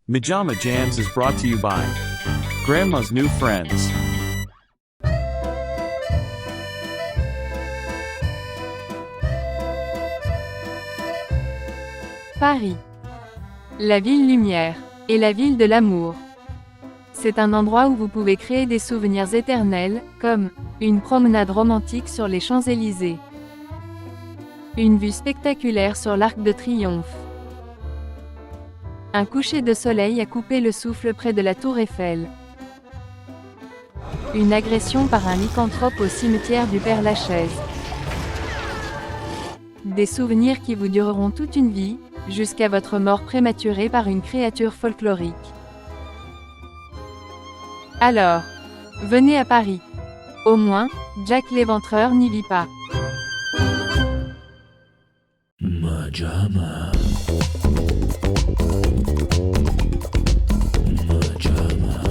MaJaMa Jams is brought to you by Grandma's New Friends. Paris. La ville lumière et la ville de l'amour. C'est un endroit où vous pouvez créer des souvenirs éternels, comme une promenade romantique sur les Champs-Élysées, une vue spectaculaire sur l'Arc de Triomphe, un coucher de soleil à couper le souffle près de la Tour Eiffel, une agression par un lycanthrope au cimetière du Père-Lachaise. Des souvenirs qui vous dureront toute une vie, jusqu'à votre mort prématurée par une créature folklorique. Alors, venez à Paris. Au moins, Jack l'Éventreur n'y vit pas. MaJaMa. MaJaMa.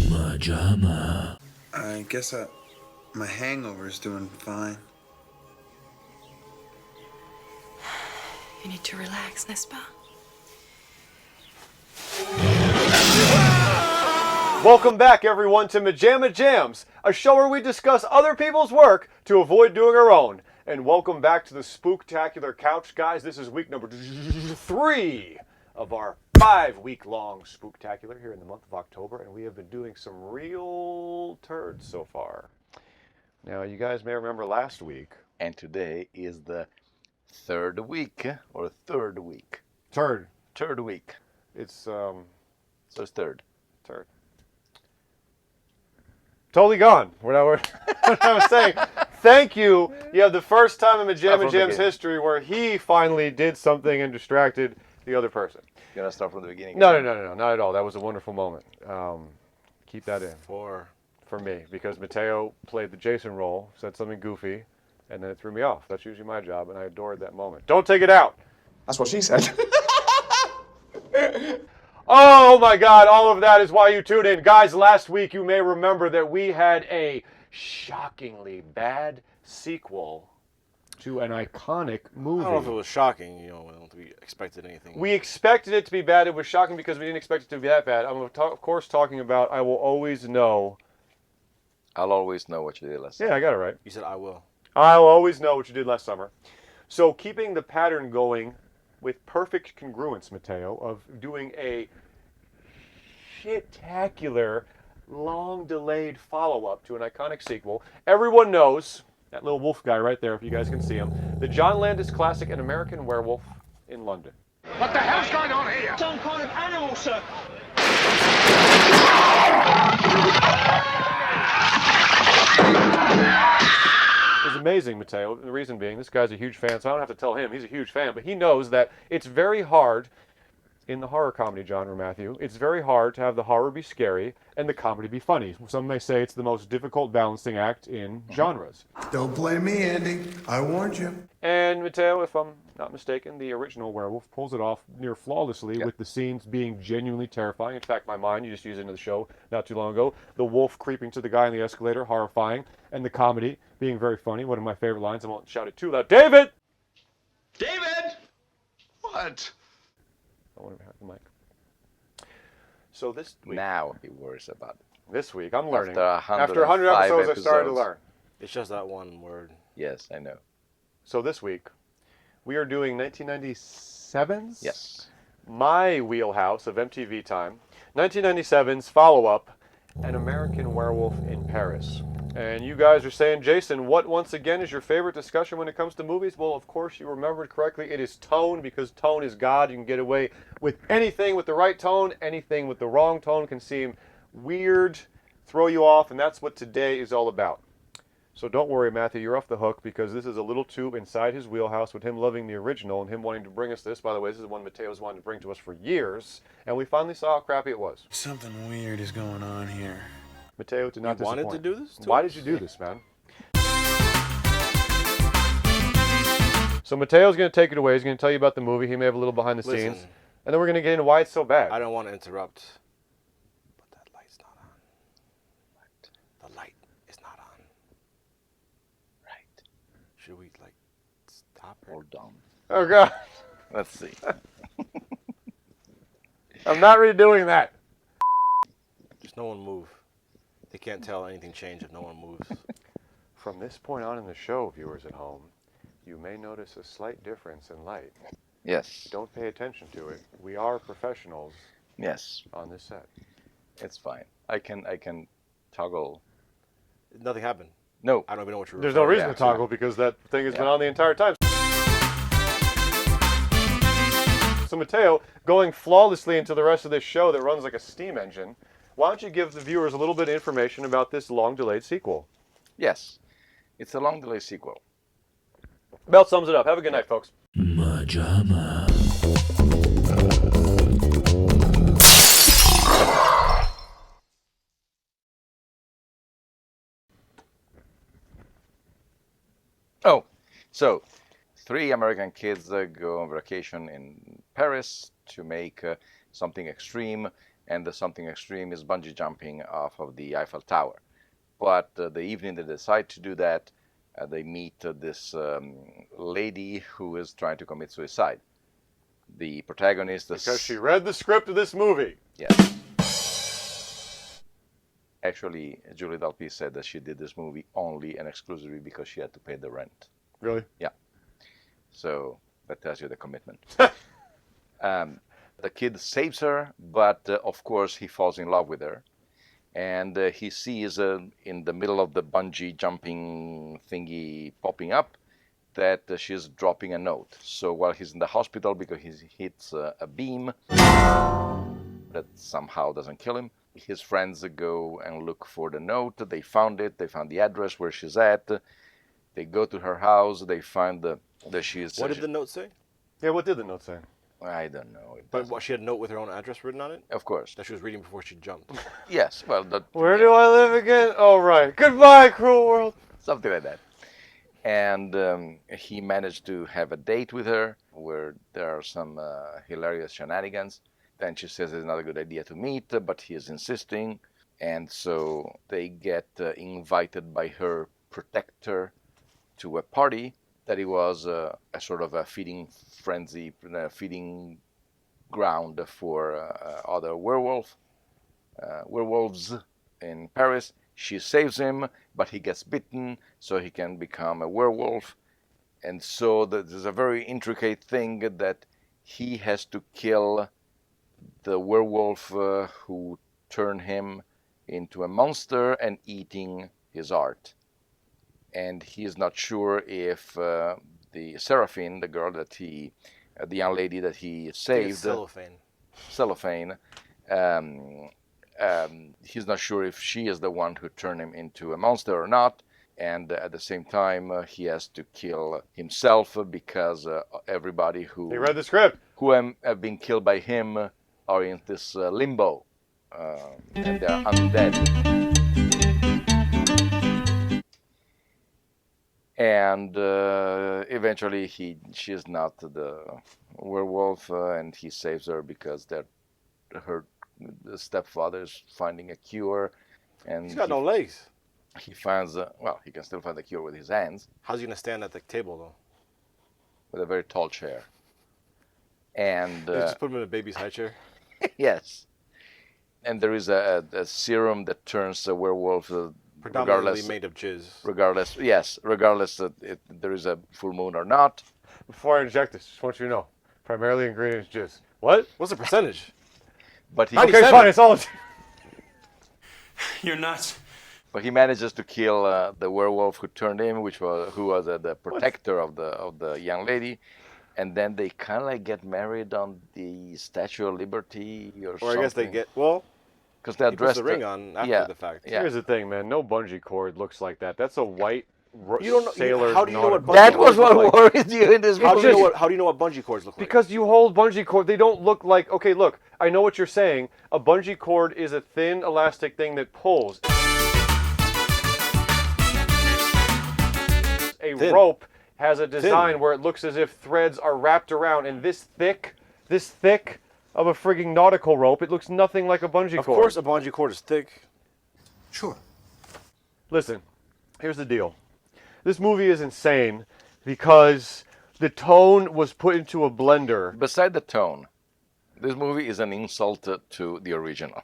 MaJaMa. I guess my hangover's doing fine. You need to relax, n'est-ce pas? Welcome back, everyone, to MaJaMa Jams, a show where we discuss other people's work to avoid doing our own. And welcome back to the Spooktacular Couch, guys. This is week number 3 of our 5-week-long Spooktacular here in the month of October, and we have been doing some real turds so far. Now, you guys may remember last week. And today is the third week, or third week. Turd. Third week. It's, So it's third. Turd. Totally gone. What I was saying. Thank you. You have the first time in MaJaMa Jam's history where he finally did something and distracted the other person. You gonna start from the beginning? No, not at all. That was a wonderful moment. Keep that in. For me, because Mateo played the Jason role, said something goofy, and then it threw me off. That's usually my job, and I adored that moment. Don't take it out. that's what she said. Oh my God, all of that is why you tuned in. Guys, last week you may remember that we had a shockingly bad sequel to an iconic movie. I don't know if it was shocking. I don't think we expected anything. We expected it to be bad. It was shocking because we didn't expect it to be that bad. I'm of course talking about I Will Always Know. I'll always know what you did last time. Yeah, I got it right. You said I will. I'll always know what you did last summer. So keeping the pattern going with perfect congruence, Mateo, of doing a shit-tacular, long-delayed follow-up to an iconic sequel. Everyone knows, that little wolf guy right there, if you guys can see him, the John Landis classic, An American Werewolf in London. What the hell's going on here? Some kind of animal, sir. It was amazing, Mateo. The reason being, this guy's a huge fan, so I don't have to tell him he's a huge fan, but he knows that it's very hard in the horror comedy genre, Matthew. It's very hard to have the horror be scary and the comedy be funny. Some may say it's the most difficult balancing act in genres. Don't blame me, Andy. I warned you. And Mateo, if I'm not mistaken, the original Werewolf pulls it off near flawlessly, with the scenes being genuinely terrifying. In fact, my mind, you just used it in the show not too long ago, the wolf creeping to the guy on the escalator, horrifying, and the comedy being very funny. One of my favorite lines, I won't shout it too loud. David! David! What? I want to have the mic. So this week, Now he worries about it. this week, I'm learning. After 100 105 episodes, I started to learn. It's just that one word. Yes, I know. So this week, we are doing 1997's? Yes. My wheelhouse of MTV time. 1997's follow-up, An American Werewolf in Paris. And you guys are saying, Jason, what once again is your favorite discussion when it comes to movies? Well, of course, you remembered correctly. It is tone, because tone is God. You can get away with anything with the right tone. Anything with the wrong tone can seem weird, throw you off, and that's what today is all about. So don't worry, Matthew, you're off the hook, because this is a little too inside his wheelhouse with him loving the original and him wanting to bring us this. By the way, this is one Mateo's wanted to bring to us for years, and we finally saw how crappy it was. Something weird is going on here. Mateo did not disappoint. Wanted to do this? Why did you do this, man? So Mateo's going to take it away. He's going to tell you about the movie. He may have a little behind the scenes. And then we're going to get into why it's so bad. I don't want to interrupt, but that light's not on. What? The light is not on. Right. Should we, stop it? Hold on. Oh, God. Let's see. I'm not redoing that. Just no one move. They can't tell anything changed if no one moves. From this point on in the show, viewers at home, you may notice a slight difference in light. Yes. Don't pay attention to it. We are professionals Yes. on this set. It's fine. I can toggle. Nothing happened. No. I don't even know what you're There's no referring reason Yeah, to toggle because that thing has been Yeah. on the entire time. So Mateo, going flawlessly into the rest of this show that runs like a steam engine, why don't you give the viewers a little bit of information about this long-delayed sequel? Yes. It's a long delay sequel. Belt sums it up. Have a good night, folks. MaJaMa. Oh, so 3 American kids go on vacation in Paris to make something extreme, and the something extreme is bungee jumping off of the Eiffel Tower. But the evening they decide to do that, they meet this lady who is trying to commit suicide. The protagonist is... Because she read the script of this movie. Yes. Actually, Julie Delpy said that she did this movie only and exclusively because she had to pay the rent. Really? Yeah. So that tells you the commitment. The kid saves her, but of course he falls in love with her. And he sees in the middle of the bungee jumping thingy popping up that she's dropping a note. So while he's in the hospital because he hits a beam that somehow doesn't kill him, his friends go and look for the note. They found it. They found the address where she's at. They go to her house. They find that she's... What did the note say? Yeah, what did the note say? I don't know. But what, she had a note with her own address written on it? Of course. That she was reading before she jumped. Yes, well... Where do I live again? Oh, right. Goodbye, cruel world. Something like that. And he managed to have a date with her where there are some hilarious shenanigans. Then she says it's not a good idea to meet, but he is insisting. And so they get invited by her protector to a party that it was a sort of a feeding frenzy, feeding ground for other werewolves in Paris. She saves him, but he gets bitten, so he can become a werewolf. And so there's a very intricate thing that he has to kill the werewolf who turned him into a monster and eating his art. And he is not sure if the Seraphine, the girl that the young lady that he saved, Cellophane, he's not sure if she is the one who turned him into a monster or not. And at the same time, he has to kill himself because everybody who... He read the script. Who have been killed by him are in this limbo. And they're undead. And eventually she is not the werewolf, and he saves her because the stepfather is finding a cure. And he's got no legs. He finds, well, he can still find the cure with his hands. How's he going to stand at the table, though? With a very tall chair. And... just put him in a baby's high chair? Yes. And there is a serum that turns a werewolf... predominantly made of jizz. Regardless if there is a full moon or not. Before I inject this, just want you to know, primarily ingredients jizz. What? What's the percentage? But he... Okay, fine, it's all... You're nuts. But he manages to kill the werewolf who turned him, who was the protector of the young lady, and then they kind of like get married on the Statue of Liberty or something. Or I guess they get because they're he puts dressed the ring on after the fact. Yeah. Here's the thing, man. No bungee cord looks like that. That's a white sailor. How do you know what bungee That was cords what look worried you in this movie. How do you know what bungee cords look like? Because you hold bungee cord. They don't look like... Okay, look. I know what you're saying. A bungee cord is a thin, elastic thing that pulls. A rope has a design where it looks as if threads are wrapped around, and this thick of a frigging nautical rope, it looks nothing like a bungee cord. Of course a bungee cord is thick. Sure. Listen, here's the deal. This movie is insane because the tone was put into a blender. Beside the tone, this movie is an insult to the original.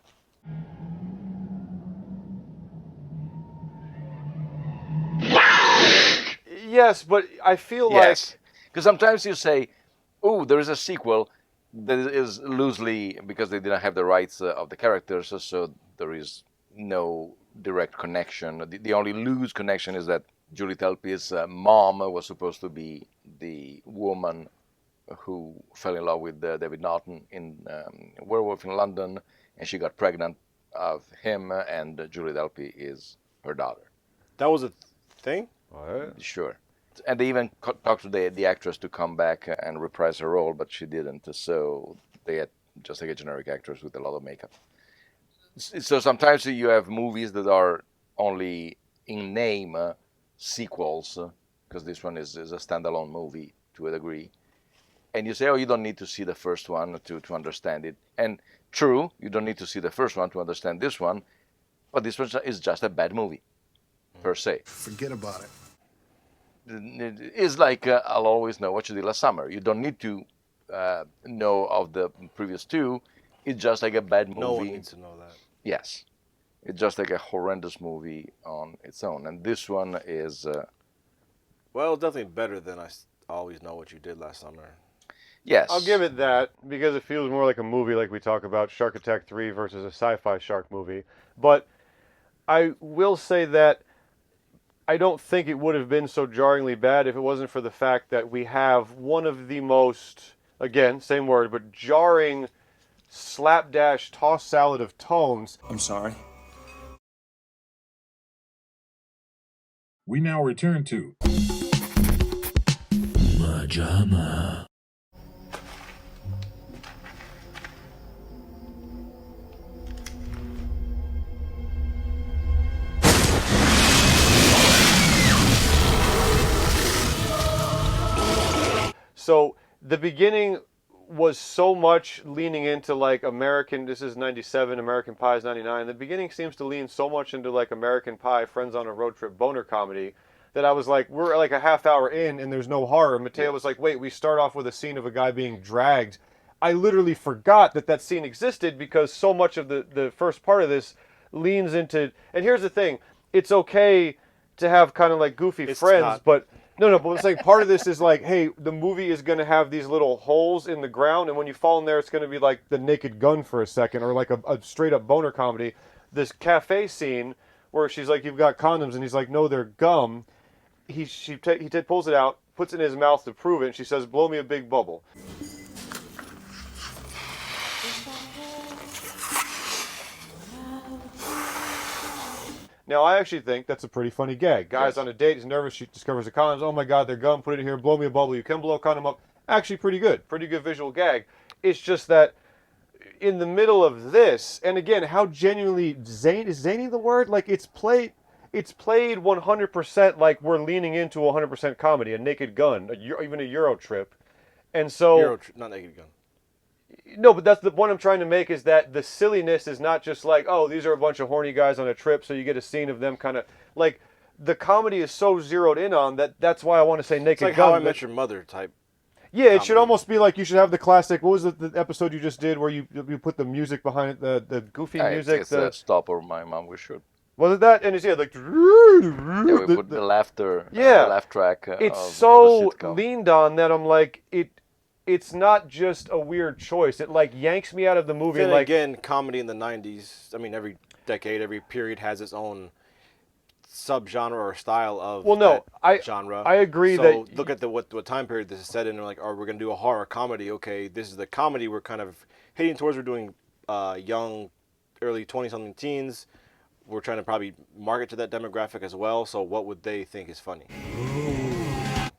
Yes, but I feel Yes, because sometimes you say, "Oh, there is a sequel that is loosely because they didn't have the rights of the characters, so there is no direct connection. The only loose connection is that Julie Delpy's mom was supposed to be the woman who fell in love with David Naughton in Werewolf in London, and she got pregnant of him, and Julie Delpy is her daughter." That was a thing? like... Sure. And they even talked to the actress to come back and reprise her role, but she didn't. So they had just like a generic actress with a lot of makeup. So sometimes you have movies that are only in name sequels, because this one is a standalone movie to a degree. And you say, oh, you don't need to see the first one to understand it. And true, you don't need to see the first one to understand this one, but this one is just a bad movie, per se. Forget about it. It's like I'll always know what you did last summer. You don't need to know of the previous two. It's just like a bad movie. No one needs to know that. Yes. It's just like a horrendous movie on its own. And this one is... Well, definitely better than I always know what you did last summer. Yes. I'll give it that, because it feels more like a movie like we talk about, Shark Attack 3 versus a sci-fi shark movie. But I will say that I don't think it would have been so jarringly bad if it wasn't for the fact that we have one of the most, again, same word, but jarring slapdash toss salad of tones. I'm sorry. We now return to MaJaMa. So the beginning was so much leaning into like American, this is 97, American Pie is 99. The beginning seems to lean so much into like American Pie, Friends on a Road Trip boner comedy, that I was like, we're like a half hour in and there's no horror. Mateo was like, wait, we start off with a scene of a guy being dragged. I literally forgot that scene existed because so much of the first part of this leans into, and here's the thing, it's okay to have kind of like goofy friends, but but I'm saying part of this is like, hey, the movie is going to have these little holes in the ground, and when you fall in there, it's going to be like The Naked Gun for a second, or like a straight-up boner comedy. This cafe scene where she's like, you've got condoms, and he's like, no, they're gum. He pulls it out, puts it in his mouth to prove it, and she says, blow me a big bubble. Now, I actually think that's a pretty funny gag. Guy's on a date, he's nervous, she discovers the condoms. Oh my God, they're gum, put it in here, blow me a bubble. You can blow a condom up. Actually, pretty good visual gag. It's just that in the middle of this, and again, how genuinely zany the word? Like it's played 100% like we're leaning into 100% comedy, a Naked Gun, even a Euro Trip. And so... not Naked Gun. No, but that's the point I'm trying to make, is that the silliness is not just like, oh, these are a bunch of horny guys on a trip, so you get a scene of them kind of, like, the comedy is so zeroed in on that's why I want to say Naked It's like Gun. How I Met Your Mother type. Yeah, it should almost be like you should have the classic, what was the episode you just did where you put the music behind it, the goofy music? It's Stop or My Mom We Should. Was it that? And it's, yeah, like... Yeah, we put the laughter, the laugh track it's of so the sitcom. leaned on that I'm like, it's not just a weird choice. It like yanks me out of the movie. Then like again, comedy in the 90s, I mean, every decade, every period has its own subgenre or style of genre. I agree so that... look at what time period this is set in, and like, oh, we're going to do a horror comedy. Okay, this is the comedy we're kind of heading towards. We're doing young, early 20-something teens. We're trying to probably market to that demographic as well. So what would they think is funny?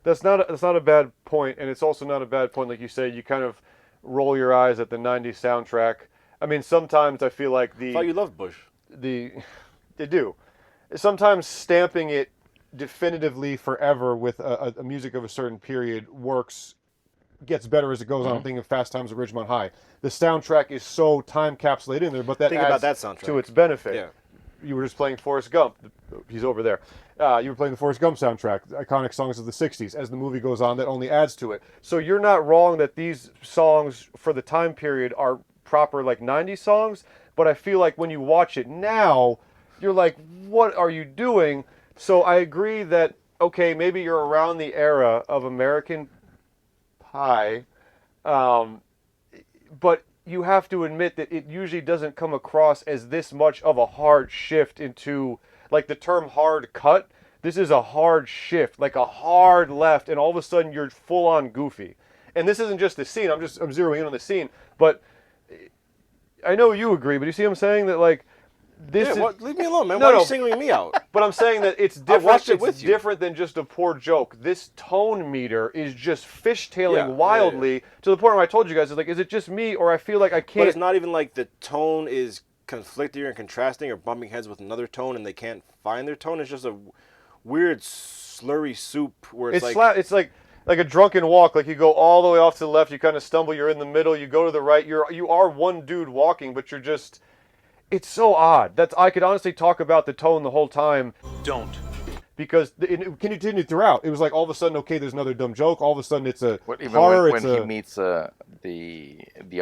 That's not a bad point, and it's also not a bad point, like you say, you kind of roll your eyes at the 90s soundtrack. I mean, sometimes I feel like I thought you loved Bush. They do. Sometimes stamping it definitively forever with a music of a certain period gets better as it goes on. I'm thinking of Fast Times at Ridgemont High. The soundtrack is so time capsulated in there, but that Think adds about that soundtrack. to its benefit. Yeah. you were just playing Forrest Gump. He's over there. You were playing the Forrest Gump soundtrack, the iconic songs of the 60s. As the movie goes on, that only adds to it. So you're not wrong that these songs for the time period are proper like 90s songs, but I feel like when you watch it now, you're like, what are you doing? So I agree that, okay, maybe you're around the era of American Pie, but you have to admit that it usually doesn't come across as this much of a hard shift into, like the term hard cut. This is a hard shift, like a hard left, and all of a sudden you're full on goofy. And this isn't just the scene, I'm zeroing in on the scene, but I know you agree, but you see what I'm saying? That like, this is... leave me alone, man. Why are you singling me out? But I'm saying that it's different. watched it with it's you. different than just a poor joke. This tone meter is just fishtailing wildly to the point where I told you guys, like, is it just me or I feel like I can't? But it's not even like the tone is conflicting and contrasting or bumping heads with another tone and they can't find their tone. It's just a weird slurry soup where it's like... It's like a drunken walk. Like you go all the way off to the left, you kind of stumble, you're in the middle, you go to the right. You are one dude walking, but you're just... It's so odd. I could honestly talk about the tone the whole time. Don't. Because it continued throughout. It was like all of a sudden, okay, there's another dumb joke. All of a sudden, it's a Even horror. when he meets the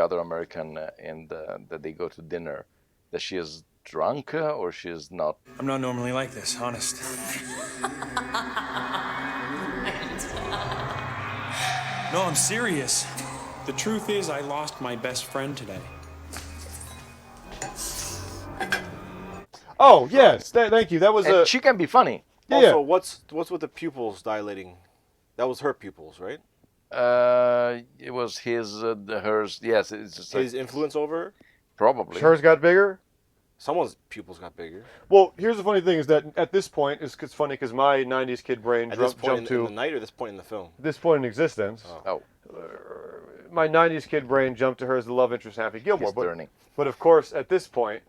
other American and that they go to dinner, that she is drunk or she is not. I'm not normally like this, honest. No, I'm serious. The truth is, I lost my best friend today. Oh yes, thank you. That was And she can be funny. Also, what's with the pupils dilating? That was her pupils, right? It was hers. Yes, it's just His influence over her? Probably. Hers got bigger. Someone's pupils got bigger. Well, here's the funny thing: is that at this point, it's funny because my '90s kid brain At this point jumped to in the night or this point in the film? this point in existence. Oh. My '90s kid brain jumped to her as the love interest, Happy Gilmore. He's turning. But of course, at this point,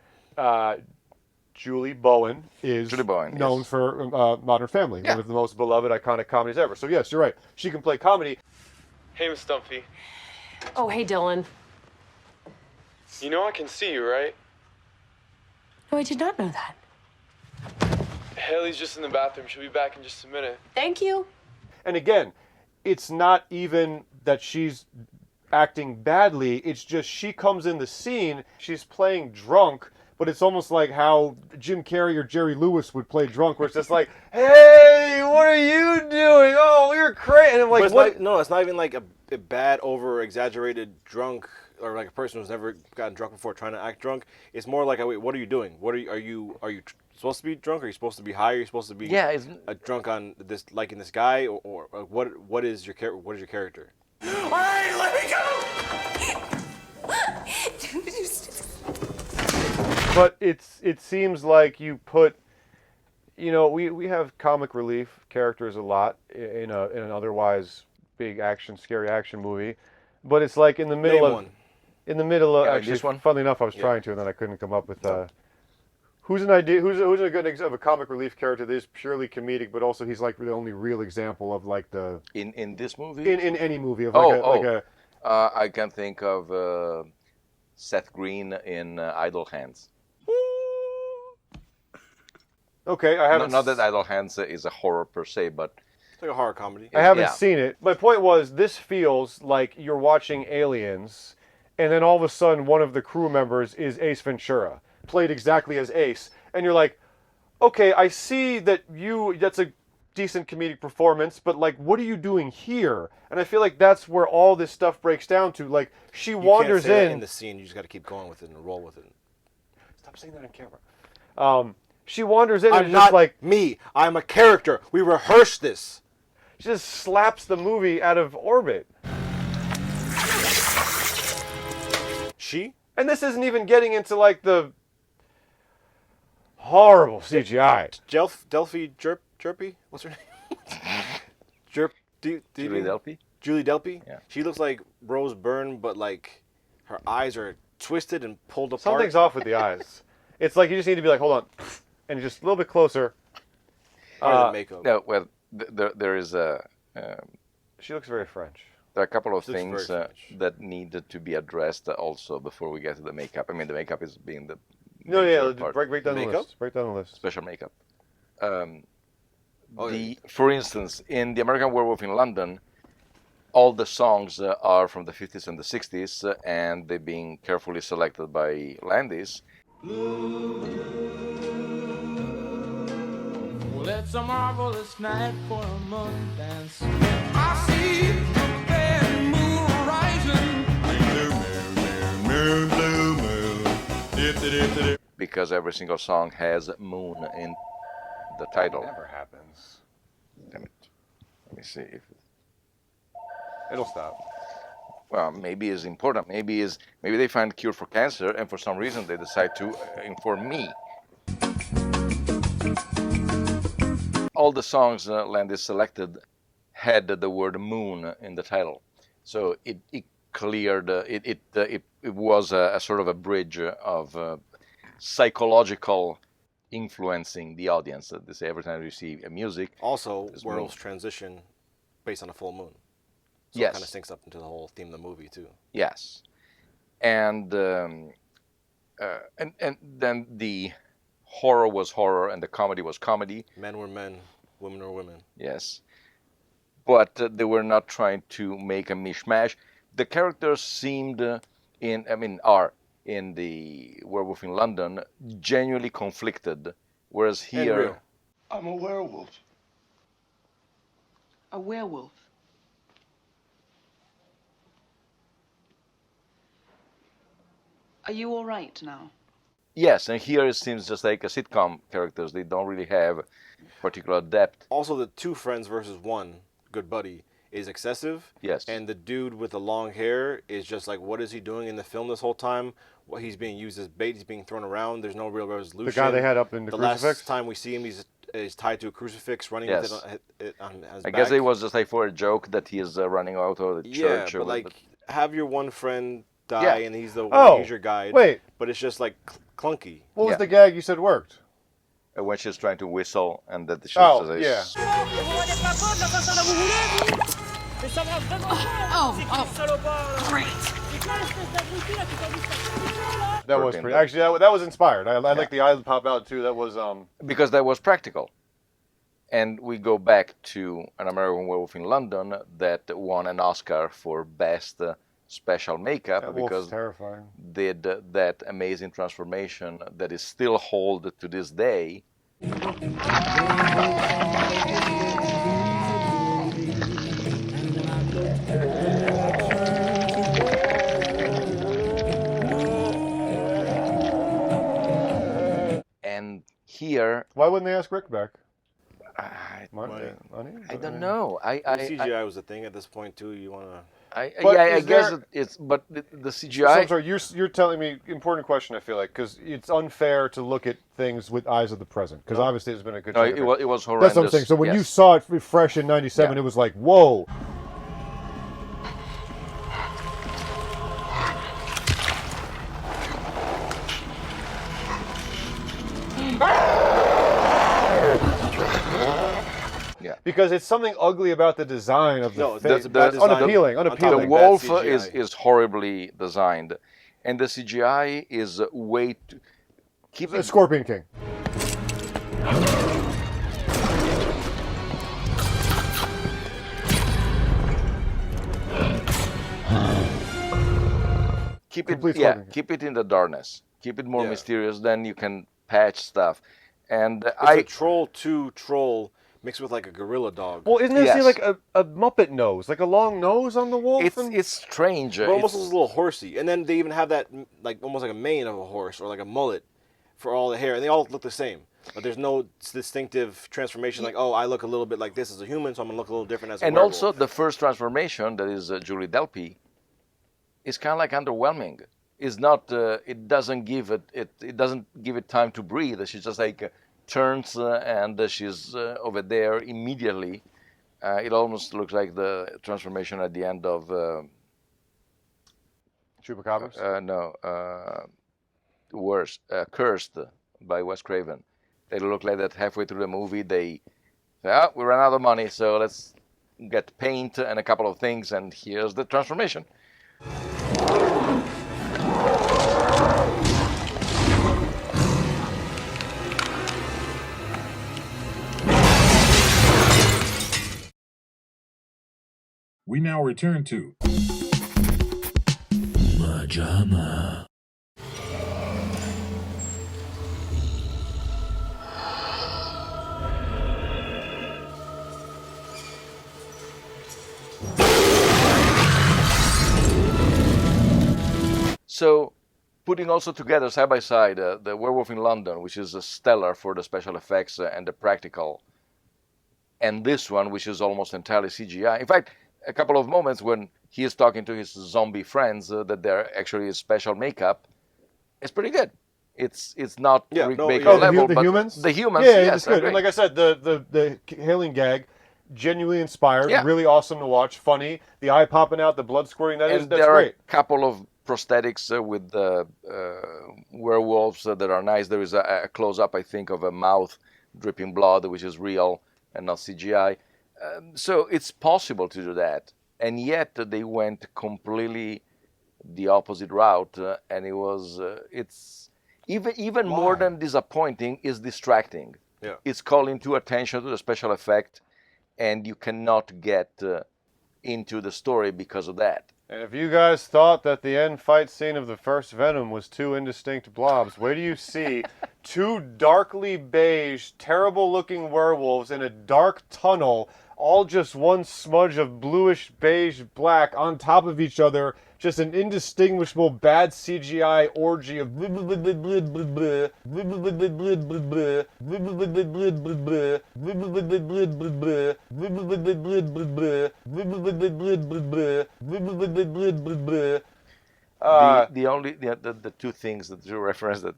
Julie Bowen is known for Modern Family, one of the most beloved, iconic comedies ever. So yes, you're right. She can play comedy. Hey, Miss Stumpy. Oh, hey, Dylan. You know I can see you, right? No, I did not know that. Haley's just in the bathroom. She'll be back in just a minute. Thank you. And again, it's not even that she's acting badly. It's just she comes in the scene, she's playing drunk, but it's almost like how Jim Carrey or Jerry Lewis would play drunk, where it's just like, hey, what are you doing? Oh, you're crazy. And I'm like, what? It's not even like a bad, over-exaggerated drunk, or like a person who's never gotten drunk before trying to act drunk. It's more like, wait, what are you doing? What are you supposed to be drunk? Are you supposed to be high? Are you supposed to be drunk on this, liking this guy? Or what is your character? All right, let me go! But it seems like you put, we have comic relief characters a lot in an otherwise big scary action movie, but it's like in the middle of actually, this one? funnily enough, I was trying to, and then I couldn't come up with who's a good example of a comic relief character that is purely comedic, but also he's like the only real example of like the in this movie in any movie of I can think of Seth Green in Idle Hands. Okay, I haven't. Not that Idle Hands is a horror per se, but it's like a horror comedy. I haven't seen it. My point was, this feels like you're watching Aliens, and then all of a sudden, one of the crew members is Ace Ventura, played exactly as Ace, and you're like, okay, I see that that's a decent comedic performance, but like, what are you doing here? And I feel like that's where all this stuff breaks down to. Like, she wanders can't say that in in the scene. You just got to keep going with it and roll with it. Stop saying that on camera. She wanders in and I'm it's not just like me. I'm a character. We rehearsed this. She just slaps the movie out of orbit. She? And this isn't even getting into like the horrible CGI. Delphi Jerpy? What's her name? Julie Delpy? Julie Delpy? Yeah. She looks like Rose Byrne, but like her eyes are twisted and pulled apart. Something's off with the eyes. It's like you just need to be like, hold on, and just a little bit closer. The makeup. No, well, there is a. She looks very French. There are a couple of things that needed to be addressed also before we get to the makeup. I mean, the makeup is being the No, yeah, major part. break down the list. Break down the list. Special makeup. For instance, in the American Werewolf in London, all the songs are from the 50s and the 60s, and they're being carefully selected by Landis. Well, it's a marvelous night for a moon dance. I see the moon rising. Moon, blue moon. Because every single song has moon in the title. It never happens. Damn it. Let me see if it'll stop. Well, maybe it's important. Maybe they find a cure for cancer, and for some reason they decide to inform me. All the songs Landis selected had the word moon in the title, so it cleared. It was a sort of a bridge of psychological influencing the audience. They say every time you see a music. Also, werewolves transition based on a full moon. So yes. It kind of syncs up into the whole theme of the movie too. Yes, and then the horror was horror and the comedy was comedy. Men were men, women were women. Yes, but they were not trying to make a mishmash. The characters seemed are in the Werewolf in London genuinely conflicted, whereas here I'm a werewolf. A werewolf? Are you all right now? yes, and here it seems just like a sitcom characters. They don't really have particular depth. Also, the two friends versus one good buddy is excessive. Yes. And the dude with the long hair is just like, what is he doing in the film this whole time? Well, he's being used as bait. He's being thrown around. There's no real resolution. The guy they had up in the crucifix? Last time we see him, he's tied to a crucifix, running Yes. with it on his I back. guess it was just like for a joke that he is running out of the church. Yeah, or but like, have your one friend die Yeah. and he's your guide. Wait. But it's just like clunky. What was Yeah. the gag you said worked? when she's trying to whistle and that she Oh, says, yeah. Great. That was pretty. Actually, that was inspired. I like the eye pop out too. That was because that was practical. And we go back to An American Werewolf in London that won an Oscar for best special makeup that wolf's because terrifying. did that amazing transformation that is still held to this day. And here, Why wouldn't they ask Rick back? Money. I don't know. CGI was a thing at this point too. You want to? I guess it's, but the CGI. So I'm sorry, you're telling me important question. I feel like because it's unfair to look at things with eyes of the present. Because obviously there's been a good. No, chunk of it was horrendous. That's what I'm saying. So when you yes. saw it fresh in '97, Yeah. it was like, whoa. Yeah. Because it's something ugly about the design of the No, face. the bad design unappealing. on top The of Unappealing. bad wolf CGI. is horribly designed, and the CGI is way too. Keep it. Scorpion King. Keep it. Complete Yeah. Scorpion King. Keep it in the darkness. Keep it more Yeah. mysterious. Then you can patch stuff. And It's a Troll 2 troll mixed with like a gorilla dog. Well, isn't there Yes. like a Muppet nose, like a long nose on the wolf? it's strange. But almost It's- looks a little horsey. And then they even have that like almost like a mane of a horse or like a mullet for all the hair, and they all look the same. But there's no distinctive transformation. Like, oh, I look a little bit like this as a human, so I'm gonna look a little different as a and werewolf. also the first transformation, that is Julie Delpy, is kind of like underwhelming. It's not. It doesn't give it doesn't give it time to breathe. She just like turns and she's over there immediately. It almost looks like the transformation at the end of Chupacabras? no, worse, Cursed by Wes Craven. They look like that halfway through the movie. They say, we ran out of money, so let's get paint and a couple of things, and here's the transformation. We now return to MaJaMa. So, putting also together side by side the Werewolf in London, which is stellar for the special effects and the practical, and this one, which is almost entirely CGI. In fact, a couple of moments when he is talking to his zombie friends that they're actually special makeup, it's pretty good. It's not Rick Baker level, the but humans? the humans, yeah, yes, it's good. And like I said, the hailing gag, genuinely inspired, really awesome to watch, funny, the eye popping out, the blood squirting, that's there great. Are a couple of prosthetics with the werewolves that are nice. There is a close-up, I think, of a mouth dripping blood, which is real and not CGI. So it's possible to do that. And yet they went completely the opposite route, and it's even more than disappointing, is distracting. Yeah. It's calling to attention to the special effect, and you cannot get into the story because of that. And if you guys thought that the end fight scene of the first Venom was two indistinct blobs, where do you see two darkly beige, terrible-looking werewolves in a dark tunnel, all just one smudge of bluish beige black on top of each other, just an indistinguishable bad CGI orgy of the two things that you referenced, that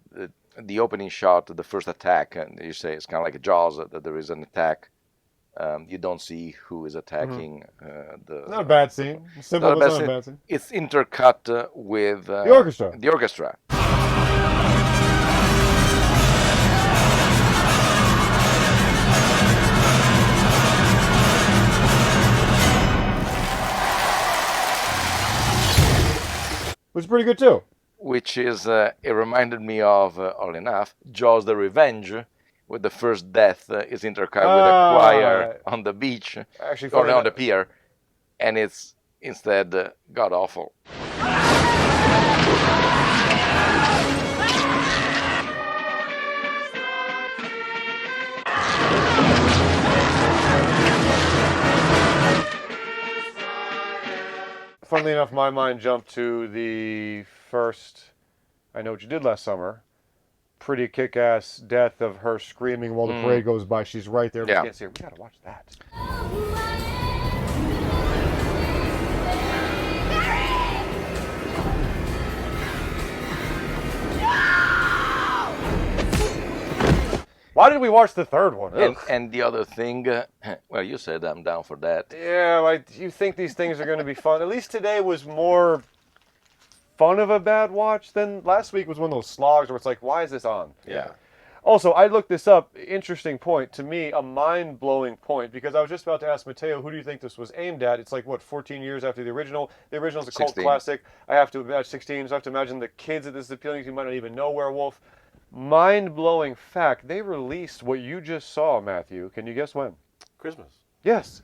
the opening shot, the first attack, and you say it's kind of like a Jaws, that there is an attack. You don't see who is attacking. Not a bad scene. Simple, but not a bad scene. It's intercut with the orchestra. The orchestra. Was pretty good too. Which is, it reminded me of, all enough, Jaws the Revenge, with the first death is intercut with a choir on the beach, or on the pier, and it's instead god awful. Funnily enough, my mind jumped to the first I Know What You Did Last Summer. Pretty kick-ass death of her screaming while the parade goes by. She's right there. Yeah. We gotta watch that. Why did we watch the third one? And the other thing, well, you said I'm down for that. Yeah, you think these things are going to be fun. At least today was more fun of a bad watch than last week was one of those slogs where it's like, why is this on? Yeah. Also, I looked this up. Interesting point. To me, a mind-blowing point, because I was just about to ask Matteo, who do you think this was aimed at? It's like, what, 14 years after the original? The original's a cult 16. classic. I have to imagine 16, so I have to imagine the kids that this is appealing to might not even know Werewolf. Mind-blowing fact, they released what you just saw, Matthew. Can you guess when? Christmas. Yes.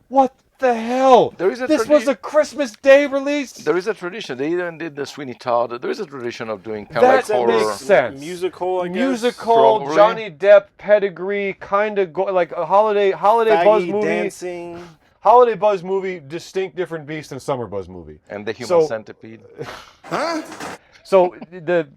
What the hell? This was a Christmas Day release? There is a tradition. They even did the Sweeney Todd. There is a tradition of doing kind that of like horror. Makes sense. Musical, I guess. Musical, Probably. Johnny Depp pedigree, kind of like a holiday buzz movie. Dancing. Holiday buzz movie, distinct different beast than summer buzz movie. And the Human Centipede. So the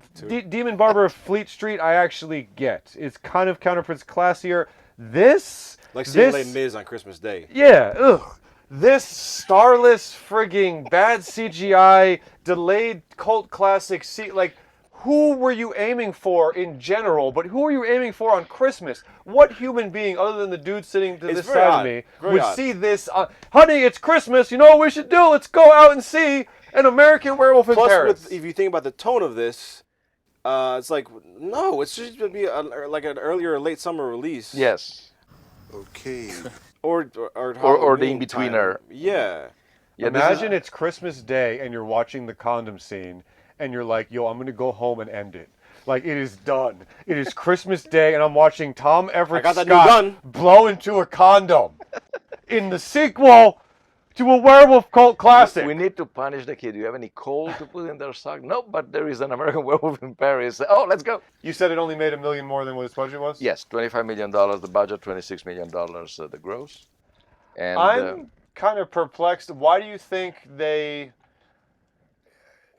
Demon Barber of Fleet Street, I actually get. It's kind of counterproductive, classier. This, like seeing Les Mis on Christmas Day. Yeah. Ugh. This starless, frigging bad CGI, delayed cult classic. Like, who were you aiming for in general? But who are you aiming for on Christmas? What human being, other than the dude sitting to this side of me, would see this? Honey, it's Christmas. You know what we should do? Let's go out and see an American Werewolf in Paris. If you think about the tone of this, it's like, no, it's just going to be like an earlier or late summer release. Yes. Okay. Or the in-betweener. Yeah. Imagine it's Christmas Day and you're watching the condom scene and you're like, yo, I'm going to go home and end it. Like, it is done. It is Christmas Day and I'm watching Tom Everett Scott blow into a condom. In the sequel, to a werewolf cult classic. We need to punish the kid. Do you have any coal to put in their sock? No, but there is an American Werewolf in Paris. Oh, let's go. You said it only made $1 million more than what its budget was? Yes, $25 million the budget, $26 million the gross. And I'm kind of perplexed. Why do you think they...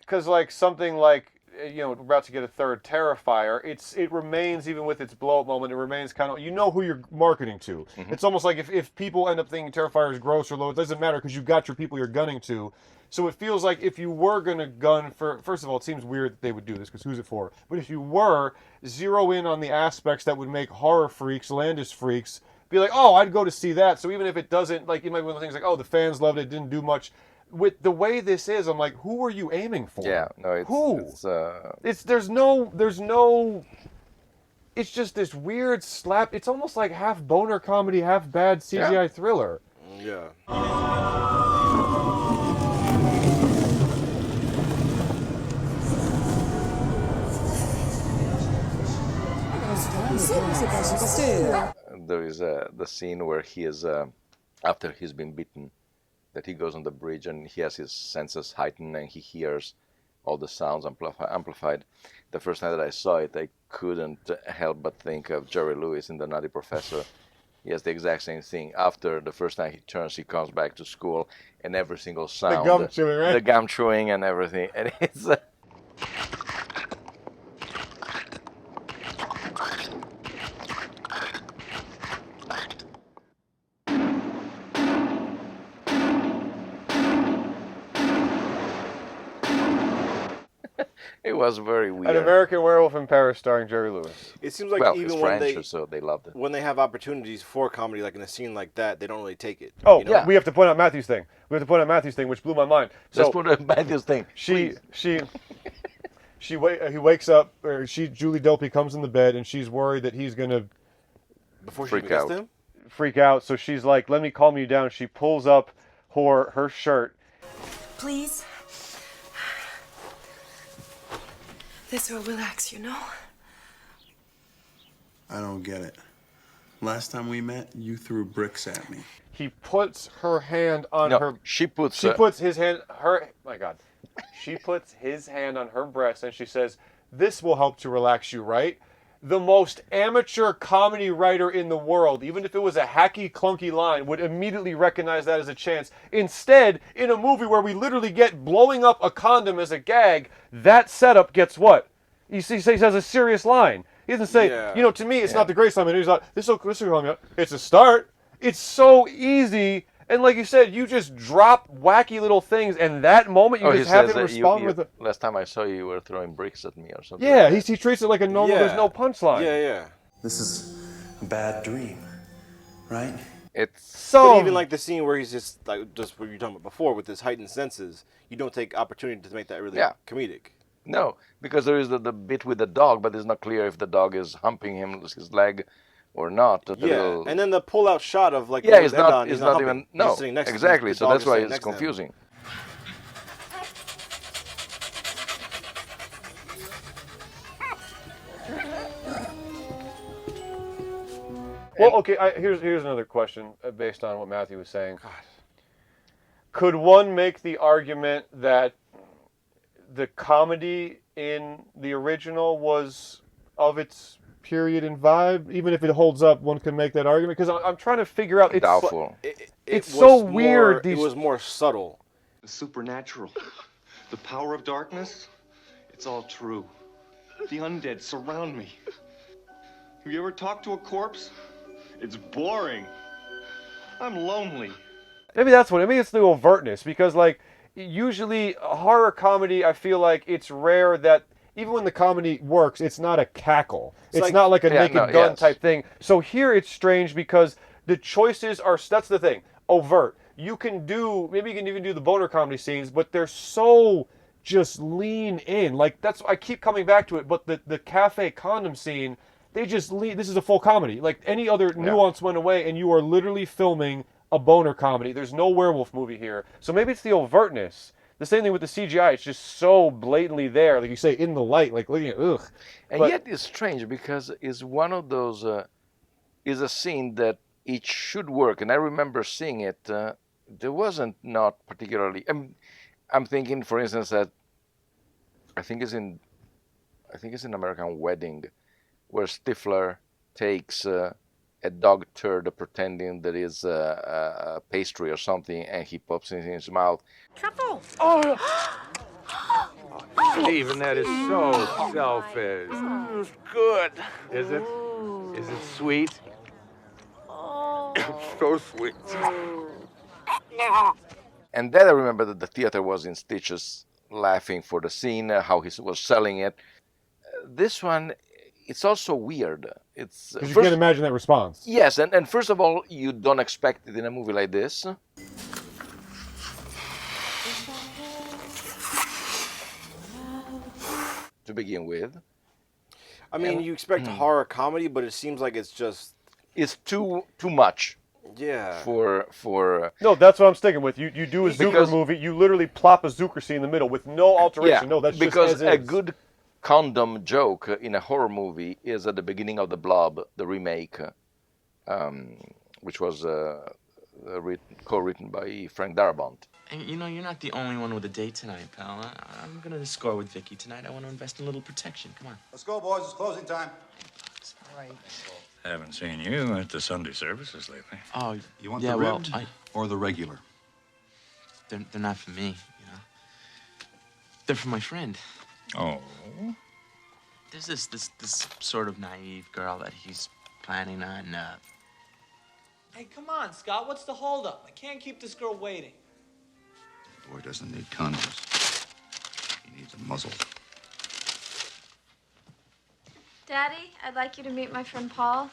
Because like something like, you know, we're about to get a third Terrifier, it remains, even with its blow-up moment, it remains kind of, you know who you're marketing to. Mm-hmm. It's almost like if people end up thinking Terrifier is gross or low, it doesn't matter because you've got your people you're gunning to. So it feels like if you were going to gun for, first of all, it seems weird that they would do this because who's it for? But if you were, zero in on the aspects that would make horror freaks, Landis freaks, be like, oh, I'd go to see that. So even if it doesn't, like, it might be one of the things like, oh, the fans loved it, didn't do much. With the way this is, I'm like, who are you aiming for? Yeah, no, There's no. It's just this weird slap. It's almost like half boner comedy, half bad CGI thriller. Yeah. There is the scene where he is, after he's been beaten, that he goes on the bridge and he has his senses heightened and he hears all the sounds amplified. The first time that I saw it, I couldn't help but think of Jerry Lewis in The Nutty Professor. He has the exact same thing. After the first time he turns, he comes back to school and every single sound. The gum chewing, right? The gum chewing and everything. And it's... It was very weird. An American Werewolf in Paris starring Jerry Lewis. It seems like well, even it's when French, so they loved it. when they have opportunities for comedy, like in a scene like that, they don't really take it. Oh, you know? yeah. We have to point out Matthew's thing. Which blew my mind. So Let's put Matthew's thing. He wakes up, or Julie Dopey comes in the bed, and she's worried that he's gonna Before she Freak gets out. to him? freak out. So she's like, "Let me calm you down." She pulls up her shirt. Please. This will relax, you know? I don't get it. Last time we met, you threw bricks at me. He puts her hand on No, her. she puts his hand. My God. She puts his hand on her breast, and she says, "This will help to relax you, right?" The most amateur comedy writer in the world, even if it was a hacky, clunky line, would immediately recognize that as a chance. Instead, in a movie where we literally get blowing up a condom as a gag, that setup gets what? He says a serious line. He doesn't say, to me, it's not the greatest time. And he's like, this will calm you up. It's a start. It's so easy. And like you said, you just drop wacky little things, and that moment you just have him respond with it. Last time I saw you, you were throwing bricks at me or something. Yeah, he treats it like a normal, there's no punchline. Yeah. This is a bad dream, right? It's But even like the scene where he's just what you were talking about before with his heightened senses, you don't take opportunity to make that really comedic. No, because there is the bit with the dog, but it's not clear if the dog is humping his leg or not. And then the pull-out shot of like it's not on, it's not not even humping. He's sitting next to him. exactly. The So dog that's is why sitting it's next to him. confusing. Well, okay, here's another question based on what Matthew was saying. Could one make the argument that the comedy in the original was of its period and vibe? Even if it holds up, one can make that argument? Because I'm trying to figure out... Doubtful. It's so weird. It was more subtle. The supernatural, the power of darkness, it's all true. The undead surround me. Have you ever talked to a corpse? It's boring. I'm lonely. Maybe that's what... Maybe it's the overtness, because, like, usually horror comedy, I feel like it's rare that... Even when the comedy works, it's not a cackle. It's not like a Naked Gun type thing. So here it's strange because the choices are... That's the thing. Overt. You can do... Maybe you can even do the boner comedy scenes, but they're so just lean in. Like, that's... I keep coming back to it, but the cafe condom scene, they just lean... This is a full comedy. Like, any other nuance went away, and you are literally filming a boner comedy. There's no werewolf movie here. So maybe it's the overtness. The same thing with the CGI. It's just so blatantly there, like you say, in the light, like looking at, ugh. And yet it's strange because it's one of those, is a scene that it should work. And I remember seeing it there wasn't not particularly. I'm thinking, for instance, that I think it's in American Wedding, where Stifler takes a dog turd pretending that is a pastry or something, and he pops it in his mouth. Truffle! Oh! Stephen, that is so selfish. It's good. Is it? Is it sweet? So sweet. And then I remember that the theater was in stitches, laughing for the scene, how he was selling it. This one, it's also weird. It's because you can't imagine that response. Yes, and first of all, you don't expect it in a movie like this. To begin with. I mean, you expect a horror comedy, but it seems like it's just... It's too much. Yeah. For No, that's what I'm sticking with. You do a Zucker movie, you literally plop a Zucker scene in the middle with no alteration. Yeah, no, that's because just as a is. good condom joke in a horror movie is at the beginning of The Blob, the remake, which was co-written by Frank Darabont. And you know, you're not the only one with a date tonight, pal. I'm gonna score with Vicky tonight. I want to invest in a little protection. Come on. Let's go, boys. It's closing time. All right. Haven't seen you at the Sunday services lately. Oh, You want yeah, the well, ribbed or the regular? they're not for me, you know. They're for my friend. Oh. There's this sort of naive girl that he's planning on. Hey, come on, Scott. What's the holdup? I can't keep this girl waiting. The boy doesn't need condoms. He needs a muzzle. Daddy, I'd like you to meet my friend Paul.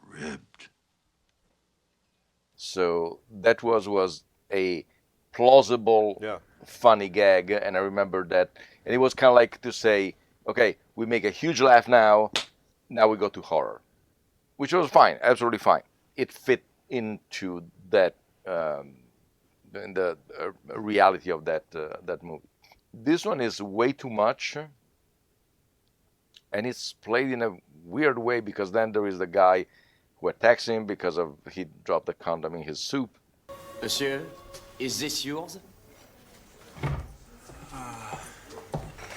Ribbed. So that was a plausible, funny gag, and I remember that. And it was kind of like to say, okay, we make a huge laugh now we go to horror, which was fine, absolutely fine. It fit into that, in the reality of that movie. This one is way too much, and it's played in a weird way because then there is the guy who attacks him because he dropped the condom in his soup. Monsieur, is this yours?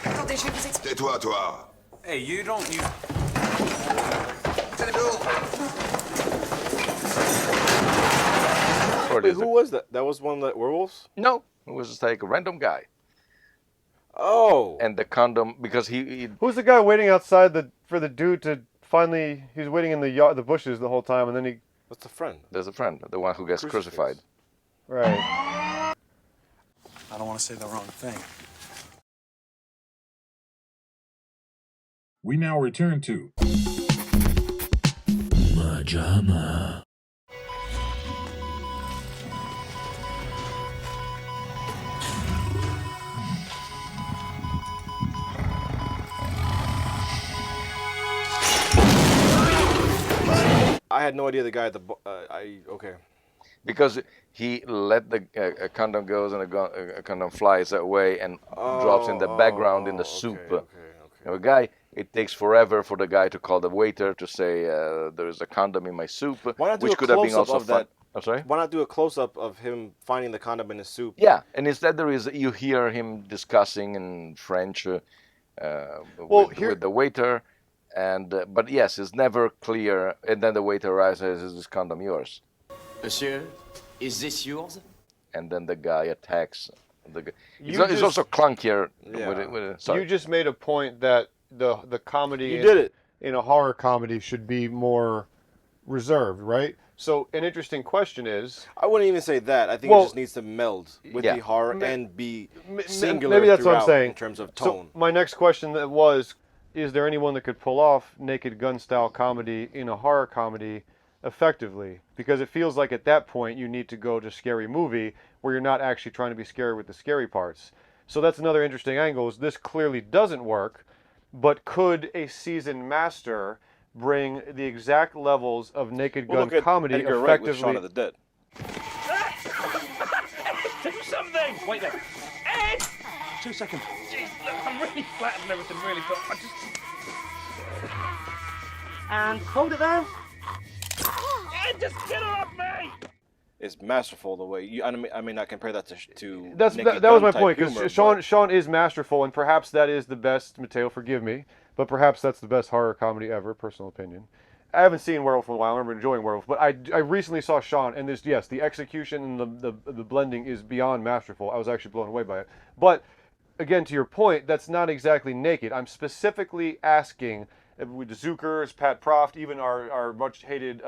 Attendez, je vais vous expliquer. Tais-toi, toi. Hey, you don't use... Wait, who was that? That was one of the werewolves? No, it was just like a random guy. Oh. And the condom, because he Who's the guy waiting outside for the dude to finally? He's waiting in the bushes the whole time, and then he. What's the friend? There's a friend, the one who gets crucified. Right. I don't want to say the wrong thing. We now return to MaJaMa. I had no idea the guy at the... okay. Because he let the condom goes and a condom flies away and drops in the background in the soup. You know, a guy, it takes forever for the guy to call the waiter to say there is a condom in my soup, Why not do which a could have been close-up also of fun. that? I'm sorry? Why not do a close-up of him finding the condom in his soup? Yeah, and instead you hear him discussing in French with the waiter, and but yes, it's never clear. And then the waiter arrives and says, "Is this condom yours?" Monsieur, is this yours? And then the guy attacks. It's You also clunkier. Yeah. Sorry. You just made a point that the comedy You did it. in a horror comedy should be more reserved, right? So an interesting question is... I wouldn't even say that. I think it just needs to meld with the horror and be singular maybe that's what I'm saying. in terms of tone. So my next question was, is there anyone that could pull off Naked Gun style comedy in a horror comedy effectively? Because it feels like at that point you need to go to scary movie where you're not actually trying to be scary with the scary parts. So that's another interesting angle, is this clearly doesn't work, but could a seasoned master bring the exact levels of Naked Gun comedy Edgar Wright with effectively? Shaun of the Dead. Do something! Wait there. Ed! 2 seconds. Jeez, look, I'm really flat and everything, really, but I just... And so do them. Just get her off me! It's masterful the way you. I mean, not compare that to that was my point, because Sean is masterful, and perhaps that is the best. Mateo, forgive me, but perhaps that's the best horror comedy ever. Personal opinion. I haven't seen Werewolf in a while. I remember enjoying Werewolf, but I recently saw Sean, and the execution and the blending is beyond masterful. I was actually blown away by it. But again, to your point, that's not exactly naked. I'm specifically asking with the Zukers, Pat Proft, even our much hated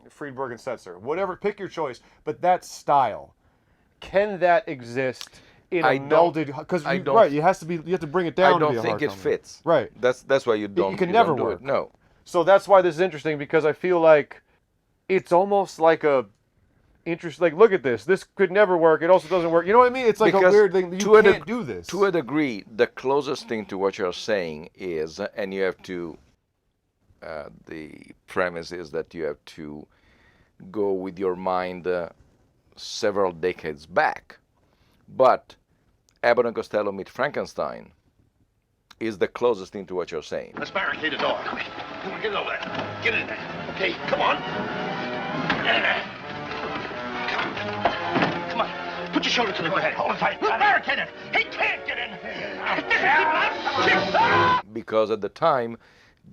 Friedberg and Setzer, whatever, pick your choice. But that style, can that exist in a melded? Because right, you have to bring it down. I don't think it fits. Right. That's why you don't. It can never work. No. So that's why this is interesting, because I feel like it's almost like a interest. Like, look at this. This could never work. It also doesn't work. You know what I mean? It's like a weird thing. You can't do this. To a degree, the closest thing to what you're saying is, and you have to. The premise is that you have to go with your mind several decades back. But Abbott and Costello meet Frankenstein is the closest thing to what you're saying. Let's barricade the door. Quick. Come on, get over there. Get in there. Okay, come on. Get in there. Come on. Put your shoulder to the door. Hold it tight. We'll barricade it. He can't get in. Because at the time,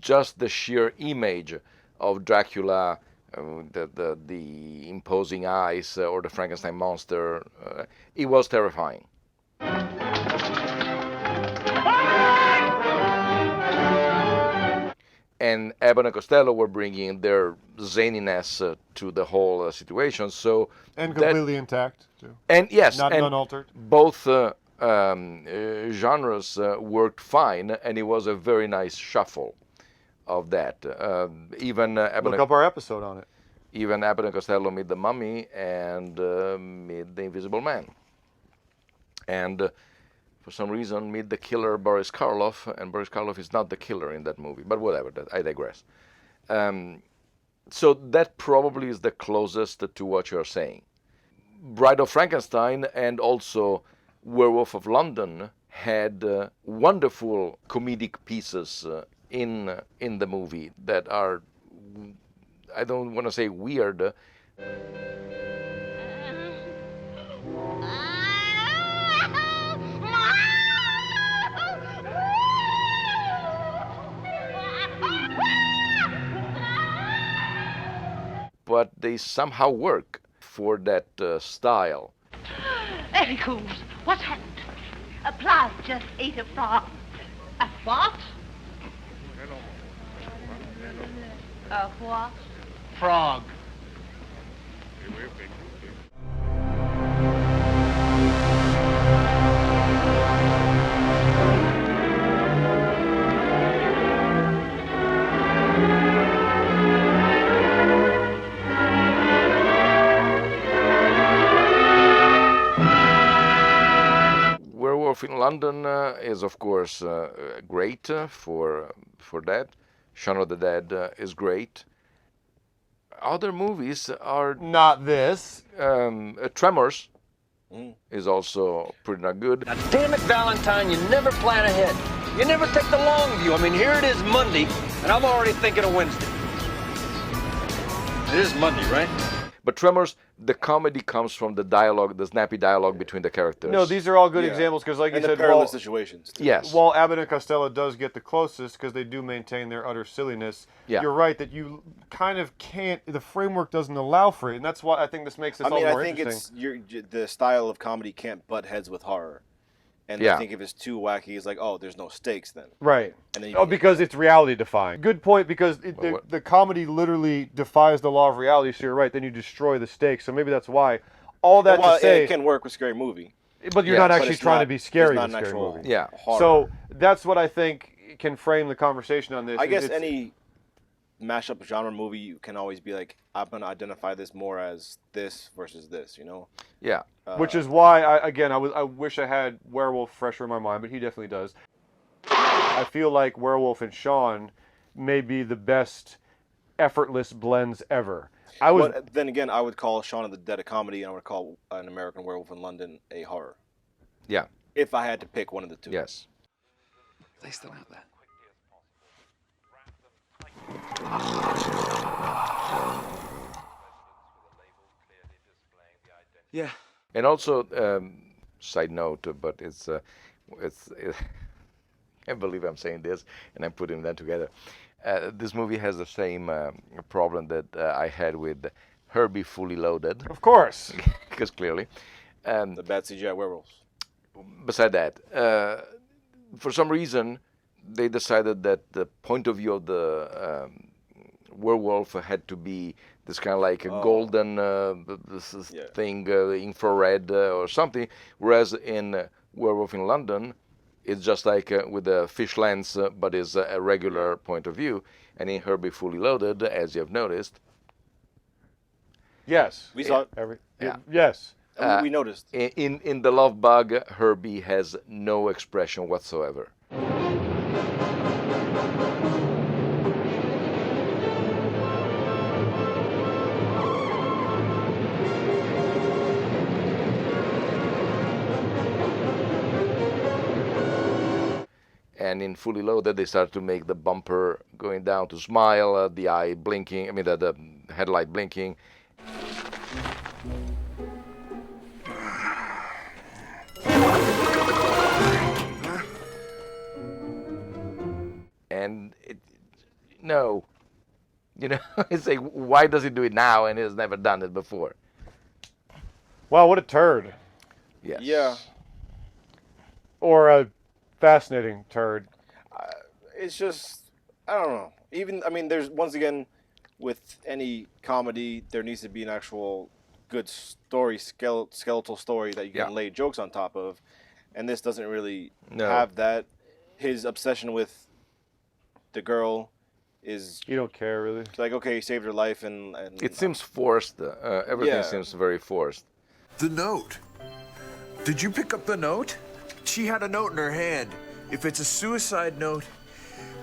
just the sheer image of Dracula, the imposing eyes, or the Frankenstein monster, it was terrifying. And Abbott and Costello were bringing their zaniness to the whole situation, so and completely intact too. And yes, not and unaltered. Both genres worked fine, and it was a very nice shuffle of that. Even look up our episode on it. Even Abbott and Costello meet the Mummy and meet the Invisible Man, and for some reason meet the killer Boris Karloff, and Boris Karloff is not the killer in that movie, but whatever, I digress. So that probably is the closest to what you're saying. Bride of Frankenstein and also Werewolf of London had wonderful comedic pieces in the movie that are, I don't want to say weird, but they somehow work for that style. Eddie Cools, what's happened? A fly just ate a frog. A what? A what? Frog. Werewolf in London is, of course, great for that. Shaun of the Dead is great. Other movies are not this. Tremors is also pretty not good. Now, damn it, Valentine, you never plan ahead. You never take the long view. I mean, here it is Monday, and I'm already thinking of Wednesday. It is Monday, right? But Tremors, the comedy comes from the dialogue, the snappy dialogue between the characters. No, these are all good examples because, like you said, parallel situations. Yes. While Abbott and Costello does get the closest because they do maintain their utter silliness. Yeah. You're right that you kind of can't. The framework doesn't allow for it, and that's why I think this makes this all more interesting. I think it's the style of comedy can't butt heads with horror. And I think if it's too wacky, it's like, oh, there's no stakes then. Right. And then because it's reality defying. Good point, because the comedy literally defies the law of reality, so you're right, then you destroy the stakes. So maybe that's why. All that to say... it can work with Scary Movie. But you're not actually trying to be scary in Scary Movie. Yeah. Horror. So that's what I think can frame the conversation on this. I guess any mashup genre movie, you can always be like, I'm going to identify this more as this versus this, you know? Yeah. Which is why, I wish I had Werewolf fresher in my mind, but he definitely does. I feel like Werewolf and Shaun may be the best effortless blends ever. Then again, I would call Shaun of the Dead a comedy, and I would call An American Werewolf in London a horror. Yeah. If I had to pick one of the two. Yes. They still have that. Yeah. And also, side note, but I can't believe I'm saying this, and I'm putting that together. This movie has the same problem that I had with Herbie Fully Loaded. Of course. Because clearly. The bad CGI werewolves. Beside that, for some reason, they decided that the point of view of the werewolf had to be this kind of like a golden thing, infrared or something, whereas in Werewolf in London, it's just like with a fish lens, but is a regular point of view. And in Herbie Fully Loaded, as you have noticed, yes, we saw it. Yes, we noticed. In the Love Bug, Herbie has no expression whatsoever. And in Fully Loaded, they start to make the bumper going down to smile, the eye blinking, the headlight blinking. And no. It's like, why does he do it now and he has never done it before? Wow, what a turd. Yes. Yeah. Or a fascinating turd. It's just, I don't know. There's, once again, with any comedy, there needs to be an actual good story, skeletal story that you can lay jokes on top of. And this doesn't really have that. His obsession with the girl is... You don't care, really? Like, okay, he saved her life and it seems forced. Everything seems very forced. The note. Did you pick up the note? She had a note in her hand. If it's a suicide note,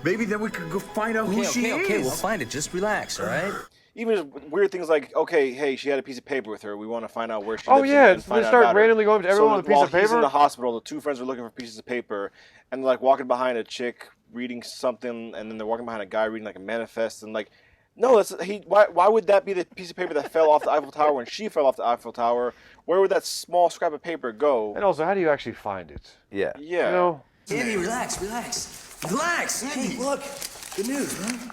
maybe then we could go find out who she is. Okay, we'll find it. Just relax, all right? Even just weird things like, okay, hey, she had a piece of paper with her. We want to find out where she lives. Oh, yeah, they start randomly going to everyone with a piece of paper? While he's in the hospital, the two friends are looking for pieces of paper, and they're, like, walking behind a chick reading something, and then they're walking behind a guy reading, like, a manifest, and, like, no, why would that be the piece of paper that fell off the Eiffel Tower when she fell off the Eiffel Tower? Where would that small scrap of paper go? And also, how do you actually find it? Yeah. Yeah. Andy, relax. Relax, Andy, look. Good news, man.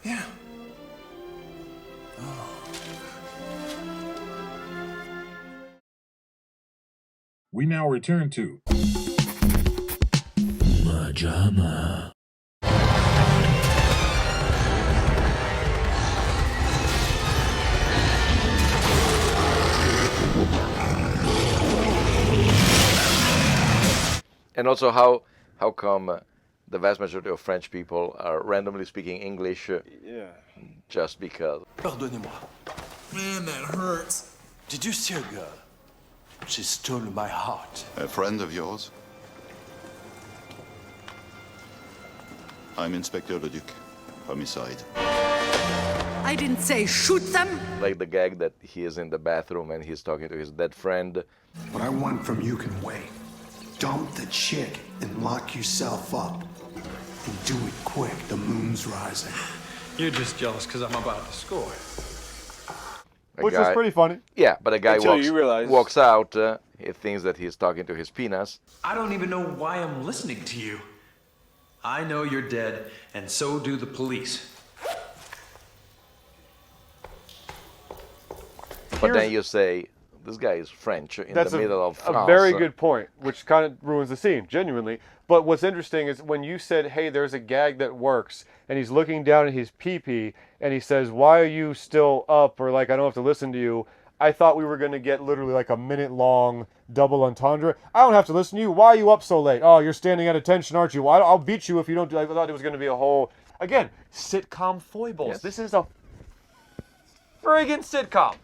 Yeah. We now return to MaJaMa. And also, how come the vast majority of French people are randomly speaking English? Just because. Pardonnez-moi. Man, that hurts. Did you see a girl? She stole my heart. A friend of yours? I'm Inspector Leduc. Homicide. I didn't say shoot them. Like the gag that he is in the bathroom and he's talking to his dead friend. What I want from you can wait. Dump the chick and lock yourself up. And do it quick. The moon's rising. You're just jealous because I'm about to score. Which was pretty funny. Yeah, but a guy Until walks out, he thinks that he's talking to his penis. I don't even know why I'm listening to you. I know you're dead, and so do the police. But then you say, this guy is French in the middle of France. A very good point, which kind of ruins the scene, genuinely. But what's interesting is when you said, hey, there's a gag that works, and he's looking down at his pee-pee, and he says, why are you still up? Or like, I don't have to listen to you. I thought we were going to get literally like a minute-long double entendre. I don't have to listen to you. Why are you up so late? Oh, you're standing at attention, aren't you? I'll beat you if you don't do. I thought it was going to be a whole, again, sitcom foibles. Yes. This is a friggin' sitcom.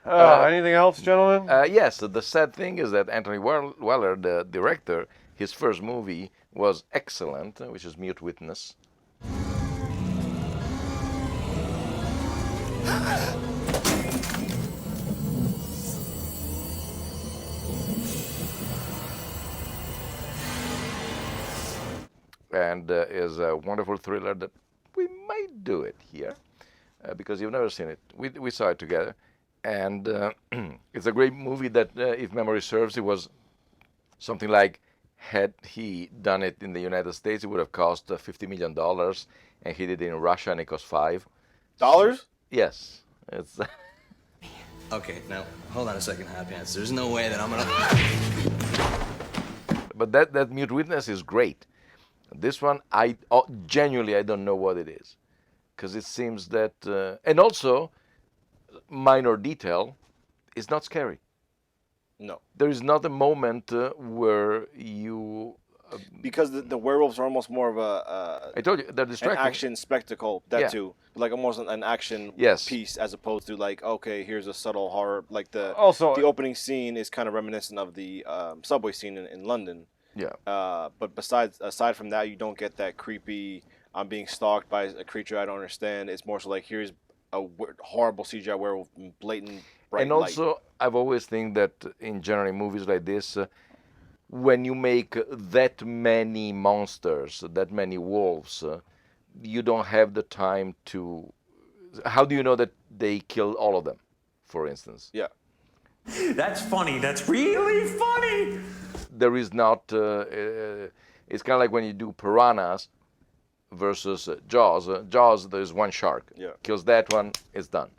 Anything else, gentlemen? Yes, the sad thing is that Anthony Weller, the director, his first movie was excellent, which is Mute Witness. And is a wonderful thriller that we might do it here, because you've never seen it. We saw it together. And it's a great movie that, if memory serves, it was something like, had he done it in the United States, it would have cost $50 million, and he did it in Russia, and it cost $5. Yes. It's Okay, now, hold on a second, Hot Pants. There's no way that I'm gonna... But that Mute Witness is great. This one, genuinely, I don't know what it is. Because it seems that... and also, minor detail, it's not scary. No. There is not a moment where you... because the werewolves are almost more of a... I told you, they're distracting. An action spectacle, that Yeah. too. Like almost an action Yes. piece as opposed to like, okay, here's a subtle horror. Like the opening scene is kind of reminiscent of the subway scene in London. Yeah. But aside from that, you don't get that creepy, I'm being stalked by a creature I don't understand. It's more so like, here's a horrible CGI werewolf, blatant bright And also, I've always think that in general movies like this, when you make that many monsters, that many wolves, you don't have the time to... How do you know that they killed all of them, for instance? Yeah. That's funny. That's really funny. There is not... it's kind of like when you do piranhas versus Jaws. Jaws, there's one shark. Yeah. Kills that one, it's done.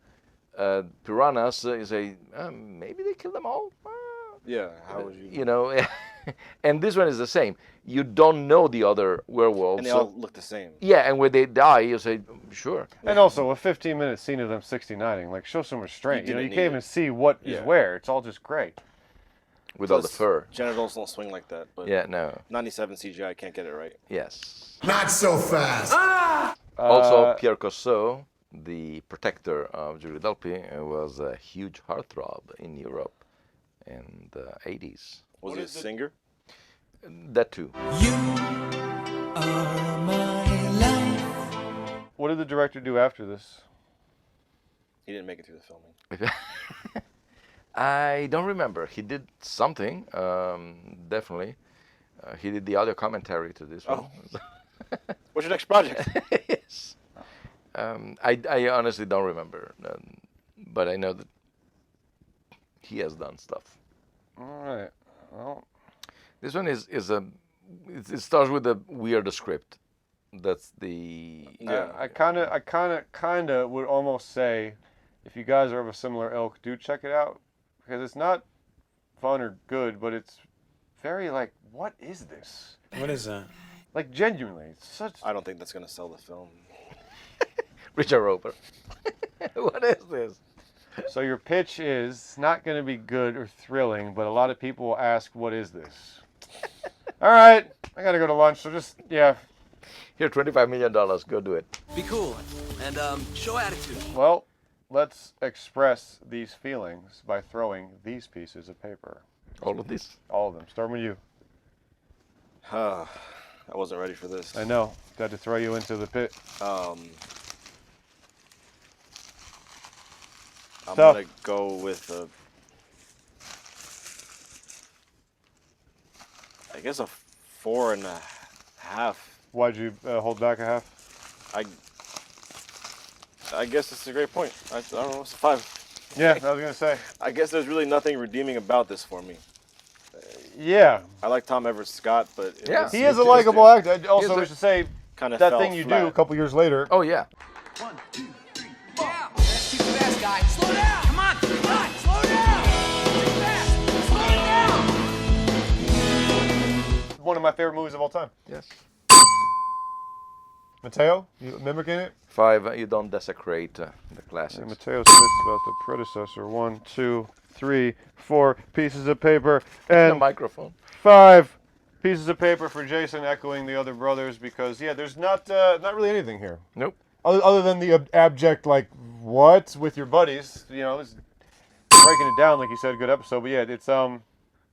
Piranhas, you say, maybe they killed them all? Yeah, how would you... You know, and this one is the same. You don't know the other werewolves. And they all look the same. Yeah, and when they die, you say, sure. And also, a 15-minute scene of them 69ing, like, show some restraint. You know, you can't even see what is where. It's all just gray. With all the fur. Genitals don't swing like that. But Yeah, no. 97 CGI can't get it right. Yes. Not so fast. Also, Pierre Cossot, the protector of Julie Delpy, was a huge heartthrob in Europe in the 80s. Was he a singer? That too. What did the director do after this? He didn't make it through the filming. I don't remember. He did something, definitely. He did the audio commentary to this one. What's your next project? Yes. I honestly don't remember, but I know that he has done stuff. All right. Well, this one is it starts with a weird script. That's the I kind of would almost say, if you guys are of a similar ilk, do check it out, because it's not fun or good, but it's very like, what is this? What is that? Like, genuinely, it's such... I don't think that's going to sell the film. Richard Roper. What is this? So your pitch is not going to be good or thrilling, but a lot of people will ask, what is this? All right, I got to go to lunch, so just, yeah. Here, $25 million, go do it. Be cool and show attitude. Well, let's express these feelings by throwing these pieces of paper. All of these? All of them. Start with you. I wasn't ready for this. I know. Got to throw you into the pit. I'm going to go with I guess a 4.5. Why'd you hold back a half? I guess it's a great point. I don't know, it's a 5. Yeah, I was going to say. I guess there's really nothing redeeming about this for me. Yeah. I like Tom Everett Scott, but... He is a likable actor. Also, we should say, kinda that fell thing you flat. do a couple years later. Oh, yeah. 1, 2, 3, 4. That's too fast, guy. Slow down. Come on. Come on. Slow down. Too fast. Slow down. One of my favorite movies of all time. Yes. Mateo, you mimicking it? 5, you don't desecrate the classics. And Mateo spits about the predecessor. 1, 2, 3, 4 pieces of paper. And the microphone. 5 pieces of paper for Jason, echoing the other brothers, because, yeah, there's not really anything here. Nope. Other than the abject, like, what? With your buddies. You know, it's breaking it down, like you said, good episode. But, yeah, it's,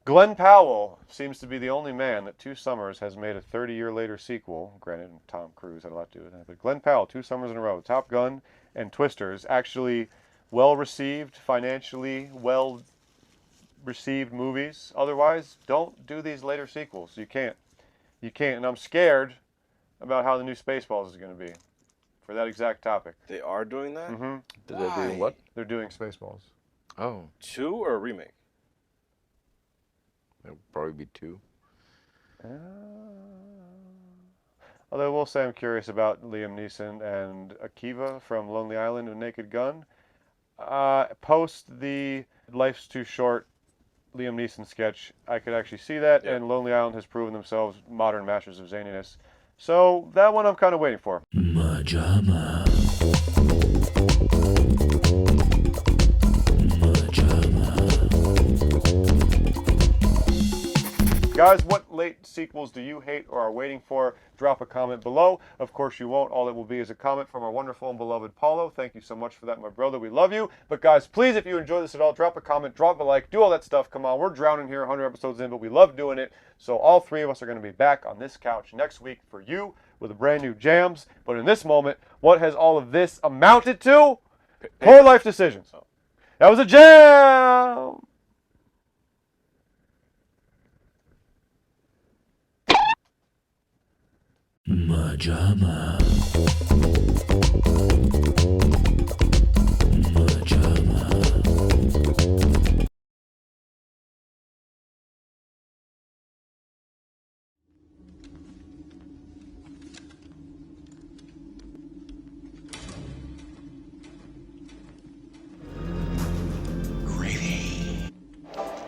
Glenn Powell seems to be the only man that 2 summers has made a 30-year later sequel. Granted, Tom Cruise had a lot to do with that. But Glenn Powell, 2 summers in a row. Top Gun and Twisters, actually well-received, financially well-received movies. Otherwise, don't do these later sequels. You can't. You can't. And I'm scared about how the new Spaceballs is going to be for that exact topic. They are doing that? Mm-hmm. They're doing what? They're doing Spaceballs. Oh. 2 or a remake? It'll probably be 2. Although I will say I'm curious about Liam Neeson and Akiva from Lonely Island and Naked Gun. Post the Life's Too Short Liam Neeson sketch, I could actually see that, and Lonely Island has proven themselves modern masters of zaniness. So that one I'm kind of waiting for. MaJaMa. Guys, what late sequels do you hate or are waiting for? Drop a comment below. Of course you won't. All it will be is a comment from our wonderful and beloved Paulo. Thank you so much for that, my brother. We love you. But guys, please, if you enjoy this at all, drop a comment, drop a like, do all that stuff. Come on, we're drowning here 100 episodes in, but we love doing it. So all 3 of us are going to be back on this couch next week for you with a brand new Jams. But in this moment, what has all of this amounted to? Poor life decisions. That was a jam! MaJaMa. MaJaMa.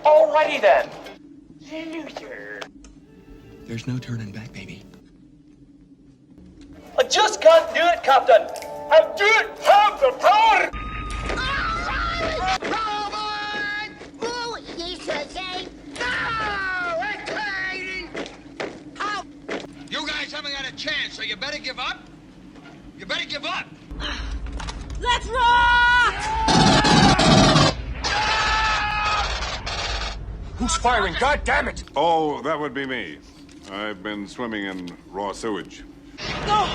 Alrighty then. Loser. There's no turning back, baby. I just can't do it, Captain. I don't have the power. Who is to say no? How? You guys haven't got a chance, so you better give up. You better give up. Let's rock! Who's firing? God damn it! Oh, that would be me. I've been swimming in raw sewage. Go!